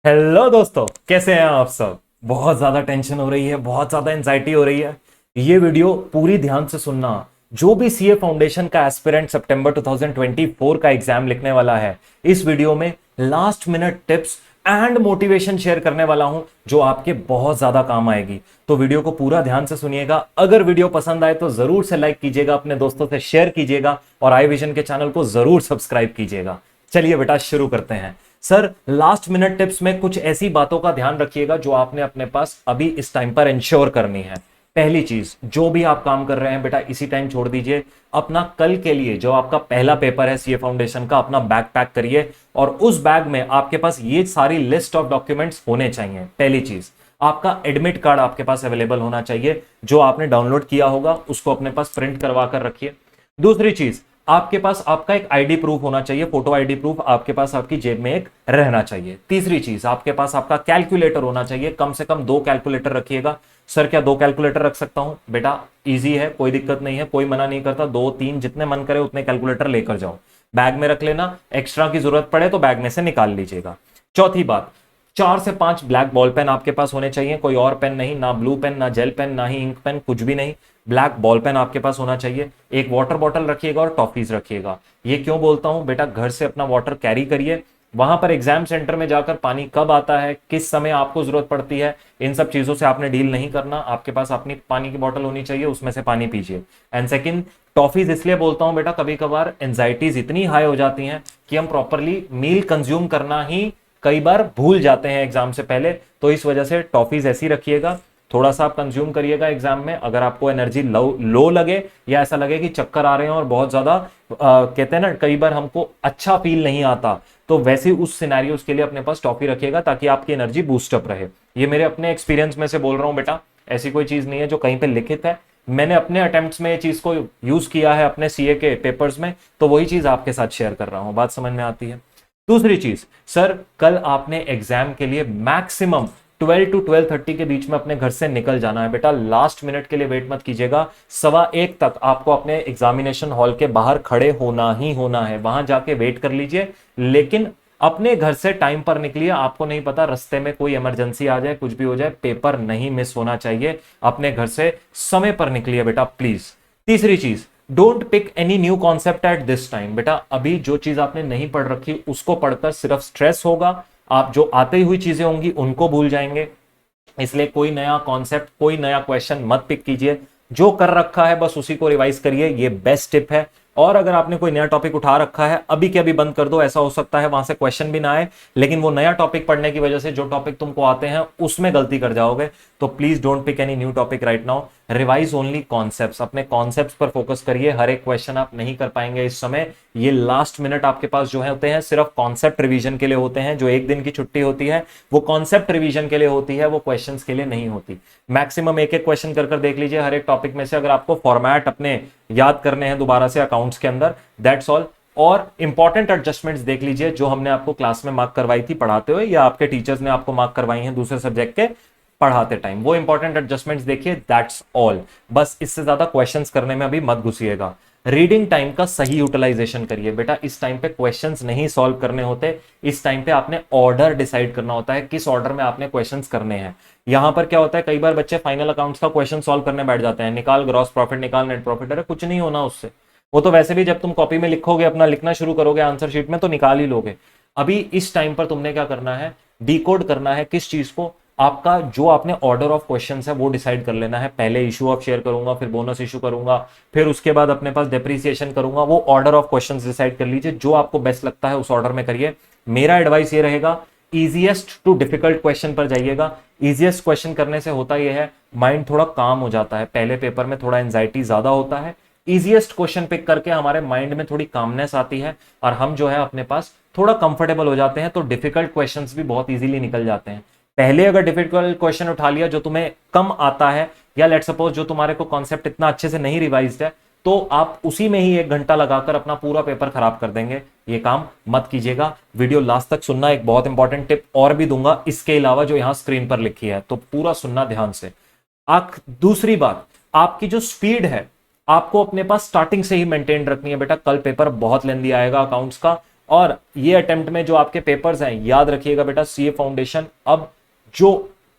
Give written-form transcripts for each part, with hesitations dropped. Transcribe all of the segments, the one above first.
Hello दोस्तों, कैसे हैं आप सब। बहुत ज्यादा टेंशन हो रही है, बहुत ज्यादा एंजाइटी हो रही है। ये वीडियो पूरी ध्यान से सुनना। जो भी सीए फाउंडेशन का एस्पिरेंट सितंबर 2024 का एग्जाम लिखने वाला है, इस वीडियो में last minute tips and motivation share करने वाला हूं जो आपके बहुत ज्यादा काम आएगी। तो वीडियो को पूरा ध्यान से सुनिएगा। अगर वीडियो पसंद आए तो जरूर से लाइक कीजिएगा, अपने दोस्तों से शेयर कीजिएगा और आई विजन के चैनल को जरूर सब्सक्राइब कीजिएगा। चलिए बेटा, शुरू करते हैं। सर, लास्ट मिनट टिप्स में कुछ ऐसी बातों का ध्यान रखिएगा जो आपने अपने पास अभी इस टाइम पर इंश्योर करनी है। पहली चीज, जो भी आप काम कर रहे हैं बेटा, इसी टाइम छोड़ दीजिए। अपना कल के लिए जो आपका पहला पेपर है सीए फाउंडेशन का, अपना बैग पैक करिए और उस बैग में आपके पास ये सारी लिस्ट ऑफ डॉक्यूमेंट्स होने चाहिए। पहली चीज, आपका एडमिट कार्ड आपके पास अवेलेबल होना चाहिए। जो आपने डाउनलोड किया होगा उसको अपने पास प्रिंट करवा कर रखिए। दूसरी चीज, आपके पास आपका एक आईडी प्रूफ होना चाहिए, फोटो आईडी प्रूफ आपके पास आपकी जेब में एक रहना चाहिए। तीसरी चीज, आपके पास आपका कैलकुलेटर होना चाहिए, कम से कम 2 कैलकुलेटर रखिएगा। सर, क्या 2 कैलकुलेटर रख सकता हूं? बेटा इजी है, कोई दिक्कत नहीं है, कोई मना नहीं करता। 2 3 जितने मन करे उतने कैलकुलेटर लेकर जाओ, बैग में रख लेना। एक्स्ट्रा की जरूरत पड़े तो बैग में से निकाल लीजिएगा। चौथी बात, 4 से 5 ब्लैक बॉल पेन आपके पास होने चाहिए। कोई और पेन नहीं, ना ब्लू पेन, ना जेल पेन, ना ही इंक पेन, कुछ भी नहीं। ब्लैक बॉल पेन आपके पास होना चाहिए। एक वाटर बॉटल रखिएगा और टॉफीज रखिएगा। ये क्यों बोलता हूं बेटा, घर से अपना वाटर कैरी करिए। वहां पर एग्जाम सेंटर में जाकर पानी कब आता है, किस समय आपको जरूरत पड़ती है, इन सब चीजों से आपने डील नहीं करना। आपके पास अपनी पानी की बोतल होनी चाहिए, उसमें से पानी पीजिए। एंड सेकंड, टॉफीज इसलिए बोलता हूं बेटा, कभी कभार एंजाइटीज इतनी हाई हो जाती हैं कि हम प्रॉपरली मील कंज्यूम करना ही कई बार भूल जाते हैं एग्जाम से पहले। तो इस वजह से टॉफीज ऐसी रखिएगा, थोड़ा सा आप कंज्यूम करिएगा एग्जाम में। अगर आपको एनर्जी लो लगे या ऐसा लगे कि चक्कर आ रहे हैं और बहुत ज्यादा कहते हैं ना, कई बार हमको अच्छा फील नहीं आता, तो वैसे उस सिनेरियोस के लिए अपने पास टॉफी रखिएगा ताकि आपकी एनर्जी बूस्टअप रहे। ये मेरे अपने एक्सपीरियंस में से बोल रहा हूं बेटा, ऐसी कोई चीज नहीं है जो कहीं पे लिखित है। मैंने अपने अटेम्प्ट्स में ये चीज को यूज किया है अपने सीए के पेपर्स में, तो वही चीज आपके साथ शेयर कर रहा हूं। बात समझ में आती है? दूसरी चीज, सर कल आपने एग्जाम के लिए मैक्सिमम 12 to 12:30 के बीच में अपने घर से निकल जाना है बेटा। लास्ट मिनट के लिए वेट मत कीजिएगा। 1:15 तक आपको अपने एग्जामिनेशन हॉल के बाहर खड़े होना ही होना है, वहां जाके वेट कर लीजिए। लेकिन अपने घर से टाइम पर निकलिए। आपको नहीं पता रास्ते में कोई इमरजेंसी आ जाए, कुछ भी हो जाए, पेपर नहीं मिस होना चाहिए। अपने घर से समय पर निकलिए बेटा, प्लीज। तीसरी चीज, don't pick any new concept at this time. बेटा अभी जो चीज आपने नहीं पढ़ रखी उसको पढ़कर सिर्फ स्ट्रेस होगा। आप जो आती हुई चीजें होंगी उनको भूल जाएंगे। इसलिए कोई नया कॉन्सेप्ट, कोई नया क्वेश्चन मत पिक कीजिए। जो कर रखा है बस उसी को रिवाइज करिए, ये बेस्ट टिप है। और अगर आपने कोई नया टॉपिक उठा रखा है, अभी के अभी बंद कर दो। ऐसा हो सकता है वहां से क्वेश्चन भी ना आए, लेकिन वो नया टॉपिक पढ़ने की वजह से जो टॉपिक तुमको आते हैं उसमें गलती कर जाओगे। तो please don't pick any new topic right now. Revise only concepts, अपने कॉन्सेप्ट्स पर फोकस करिए। हर एक क्वेश्चन आप नहीं कर पाएंगे इस समय। ये लास्ट मिनट आपके पास जो है होते हैं सिर्फ कॉन्सेप्ट रिवीजन के लिए होते हैं। जो एक दिन की छुट्टी होती है वो कॉन्सेप्ट रिवीजन के लिए होती है, वो क्वेश्चंस के लिए नहीं होती। मैक्सिमम एक एक क्वेश्चन कर देख लीजिए हर एक टॉपिक में से। अगर आपको फॉर्मेट अपने याद करने हैं दोबारा से अकाउंट्स के अंदर, दैट्स ऑल। और इंपॉर्टेंट एडजस्टमेंट्स देख लीजिए जो हमने आपको क्लास में मार्क करवाई थी पढ़ाते हुए, या आपके टीचर्स ने आपको मार्क करवाई हैं दूसरे सब्जेक्ट के पढ़ाते टाइम। वो इंपॉर्टेंट एडजस्टमेंट्स देखिए, दैट्स ऑल। बस इससे ज्यादा क्वेश्चंस करने में अभी मत घुसिएगा। रीडिंग टाइम का सही यूटिलाइजेशन करिए बेटा। इस टाइम पे क्वेश्चंस नहीं सॉल्व करने होते, इस टाइम पे आपने ऑर्डर डिसाइड करना होता है, किस ऑर्डर में आपने क्वेश्चंस करने हैं। यहां पर क्या होता है, कई बार बच्चे फाइनल अकाउंट्स का क्वेश्चन सॉल्व करने बैठ जाते हैं, निकाल ग्रॉस प्रॉफिट, निकाल नेट प्रॉफिट। अरे कुछ नहीं होना उससे। वो तो वैसे भी जब तुम कॉपी में लिखोगे, अपना लिखना शुरू करोगे आंसर शीट में, तो निकाल ही लोगे। अभी इस टाइम पर तुमने क्या करना है, डिकोड करना है किस चीज को। आपका जो आपने ऑर्डर ऑफ क्वेश्चंस है वो डिसाइड कर लेना है। पहले इशू ऑफ शेयर करूंगा, फिर बोनस इशू करूंगा, फिर उसके बाद अपने पास डेप्रिसिएशन करूंगा। वो ऑर्डर ऑफ क्वेश्चंस डिसाइड कर लीजिए, जो आपको बेस्ट लगता है उस ऑर्डर में करिए। मेरा एडवाइस ये रहेगा, इजीएस्ट टू डिफिकल्ट क्वेश्चन पर जाइएगा। इजीएस्ट क्वेश्चन करने से होता यह है, माइंड थोड़ा काम हो जाता है। पहले पेपर में थोड़ा एंजाइटी ज्यादा होता है, इजीएस्ट क्वेश्चन पिक करके हमारे माइंड में थोड़ी कामनेस आती है और हम जो है अपने पास थोड़ा कंफर्टेबल हो जाते हैं। तो डिफिकल्ट क्वेश्चंस भी बहुत इजीली निकल जाते हैं। पहले अगर डिफिकल्ट क्वेश्चन उठा लिया जो तुम्हें कम आता है, या लेट सपोज जो तुम्हारे को कॉन्सेप्ट इतना अच्छे से नहीं रिवाइज्ड है, तो आप उसी में ही 1 घंटा लगाकर अपना पूरा पेपर खराब कर देंगे। ये काम मत कीजिएगा। वीडियो लास्ट तक सुनना। एक बहुत इंपॉर्टेंट टिप और भी दूंगा इसके अलावा जो यहां स्क्रीन पर लिखी है, तो पूरा सुनना ध्यान से। दूसरी बात, आपकी जो स्पीड है आपको अपने पास स्टार्टिंग से ही मेंटेन रखनी है बेटा। कल पेपर बहुत लेंदी आएगा अकाउंट्स का, और ये अटेम्प्ट में जो आपके पेपर्स हैं, याद रखिएगा बेटा, सीए फाउंडेशन अब जो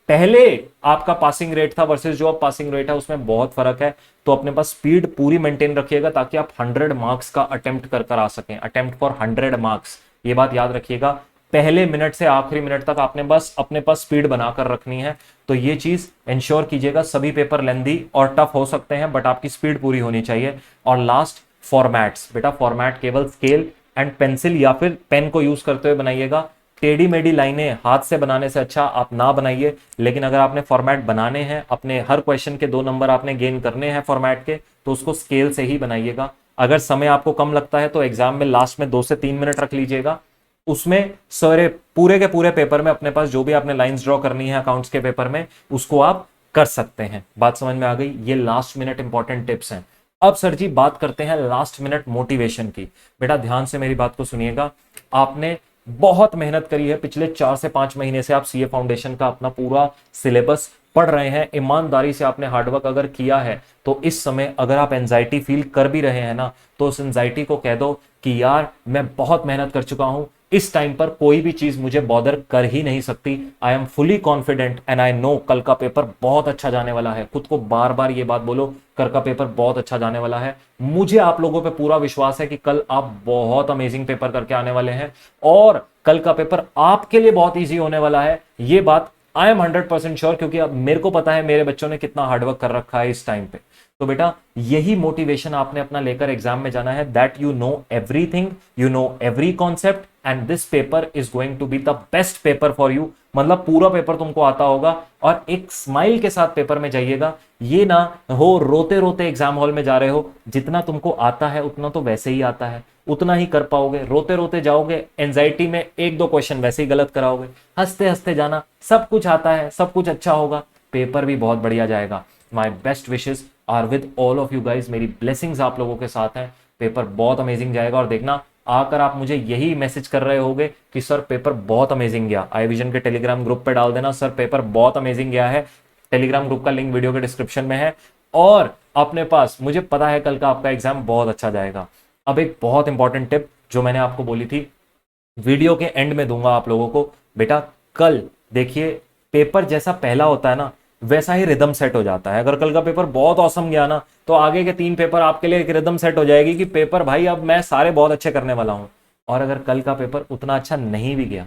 पहले आपका पासिंग रेट था वर्सेस जो अब पासिंग रेट है उसमें बहुत फर्क है। तो अपने पास स्पीड पूरी मेंटेन रखिएगा ताकि आप 100 मार्क्स का अटेम्प्ट कर आ सकें। अटेम्प्ट फॉर 100 मार्क्स, ये बात याद रखिएगा। पहले मिनट से आखिरी मिनट तक आपने बस अपने पास स्पीड बनाकर रखनी है। तो ये चीज इंश्योर कीजिएगा। सभी पेपर लेंदी और टफ हो सकते हैं बट आपकी स्पीड पूरी होनी चाहिए। और लास्ट, फॉर्मेट्स बेटा, फॉर्मेट केवल स्केल एंड पेंसिल या फिर पेन को यूज करते हुए बनाइएगा। टेढ़ी मेढ़ी लाइनें हाथ से बनाने से अच्छा आप ना बनाइए। लेकिन अगर आपने फॉर्मेट बनाने हैं, अपने हर क्वेश्चन के 2 नंबर आपने गेन करने हैं फॉर्मेट के, तो उसको स्केल से ही बनाइएगा। अगर समय आपको कम लगता है तो एग्जाम में लास्ट में 2 से 3 मिनट रख लीजिएगा। उसमें सारे पूरे के पूरे पेपर में अपने पास जो भी आपने लाइंस ड्रॉ करनी है अकाउंट्स के पेपर में, उसको आप कर सकते हैं। बात समझ में आ गई? ये लास्ट मिनट इंपॉर्टेंट टिप्स हैं। अब सर जी बात करते हैं लास्ट मिनट मोटिवेशन की। बेटा ध्यान से मेरी बात को सुनिएगा। आपने बहुत मेहनत करी है, पिछले 4 से 5 महीने से आप सीए फाउंडेशन का अपना पूरा सिलेबस पढ़ रहे हैं, ईमानदारी से आपने हार्डवर्क अगर किया है, तो इस समय अगर आप एंजाइटी फील कर भी रहे हैं ना, तो उस एंजाइटी को कह दो कि यार मैं बहुत मेहनत कर चुका हूं, इस टाइम पर कोई भी चीज मुझे बॉदर कर ही नहीं सकती। I am fully confident and I know कल का पेपर बहुत अच्छा जाने वाला है। खुद को बार बार ये बात बोलो, कल का पेपर बहुत अच्छा जाने वाला है। मुझे आप लोगों पे पूरा विश्वास है कि कल आप बहुत अमेजिंग पेपर करके आने वाले हैं और कल का पेपर आपके लिए बहुत ईजी होने वाला है। ये बात आई एम 100% श्योर, क्योंकि अब मेरे को पता है मेरे बच्चों ने कितना हार्डवर्क कर रखा है इस टाइम पे। तो बेटा यही मोटिवेशन आपने अपना लेकर एग्जाम में जाना है, that you know everything, you know every concept and this paper is going to be the best paper for you. मतलब पूरा पेपर तुमको आता होगा और एक स्माइल के साथ पेपर में जाइएगा। ये ना हो रोते रोते एग्जाम हॉल में जा रहे हो, जितना तुमको आता है उतना तो वैसे ही आता है, उतना ही कर पाओगे। रोते रोते जाओगे, एंजाइटी में 1-2 क्वेश्चन वैसे ही गलत कराओगे। हंसते हंसते जाना, सब कुछ आता है, सब कुछ अच्छा होगा, पेपर भी बहुत बढ़िया जाएगा। My best wishes are with all of you guys. मेरी ब्लेसिंग्स आप लोगों के साथ हैं। पेपर बहुत अमेजिंग जाएगा और देखना आकर आप मुझे यही मैसेज कर रहे होगे कि सर पेपर बहुत अमेजिंग गया। आई विजन के टेलीग्राम ग्रुप पे डाल देना, सर पेपर बहुत अमेजिंग गया है। टेलीग्राम ग्रुप का लिंक वीडियो के डिस्क्रिप्शन में है। और अपने पास, मुझे पता है कल का आपका एग्जाम बहुत अच्छा जाएगा। अब एक बहुत इंपॉर्टेंट टिप जो मैंने आपको बोली थी, वीडियो के एंड में दूंगा आप लोगों को। बेटा कल देखिए, पेपर जैसा पहला होता है ना, वैसा ही रिदम सेट हो जाता है। अगर कल का पेपर बहुत औसम गया ना, तो आगे के 3 पेपर आपके लिए एक रिदम सेट हो जाएगी कि पेपर भाई अब मैं सारे बहुत अच्छे करने वाला हूं। और अगर कल का पेपर उतना अच्छा नहीं भी गया,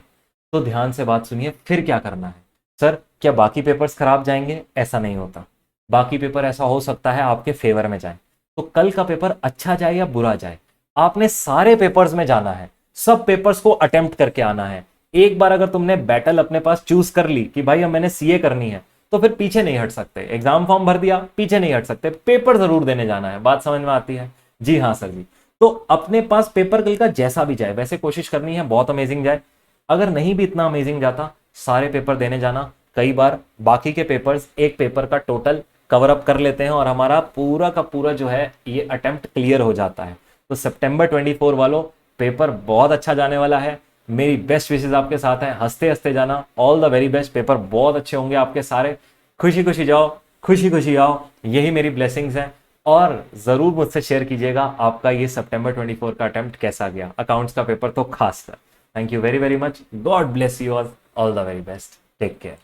तो ध्यान से बात सुनिए, फिर क्या करना है। सर क्या बाकी पेपर्स खराब जाएंगे? ऐसा नहीं होता। बाकी पेपर ऐसा हो सकता है आपके फेवर में जाए। तो कल का पेपर अच्छा जाए या बुरा जाए, आपने सारे पेपर्स में जाना है, सब पेपर्स को अटेम्प्ट करके आना है। एक बार अगर तुमने बैटल अपने पास चूज कर ली कि भाई अब मैंने सीए करनी है, तो फिर पीछे नहीं हट सकते। एग्जाम फॉर्म भर दिया, पीछे नहीं हट सकते, पेपर जरूर देने जाना है। बात समझ में आती है? जी हाँ सर जी। तो अपने पास पेपर कल का जैसा भी जाए, वैसे कोशिश करनी है बहुत अमेजिंग जाए। अगर नहीं भी इतना अमेजिंग जाता, सारे पेपर देने जाना। कई बार बाकी के पेपर्स एक पेपर का टोटल कवर अप कर लेते हैं और हमारा पूरा का पूरा जो है ये अटेम्प्ट क्लियर हो जाता है। तो सितंबर 24 वालों, पेपर बहुत अच्छा जाने वाला है। मेरी बेस्ट विशेज आपके साथ हैं। हंसते हंसते जाना, all the very best. Paper बहुत अच्छे होंगे आपके सारे। खुशी खुशी जाओ, खुशी खुशी आओ, यही मेरी ब्लेसिंग्स हैं। और जरूर मुझसे शेयर कीजिएगा आपका ये सितंबर 24 का अटेम्प्ट कैसा गया, अकाउंट्स का पेपर तो खासकर। Thank you very very much. God bless you all the very best. Take care.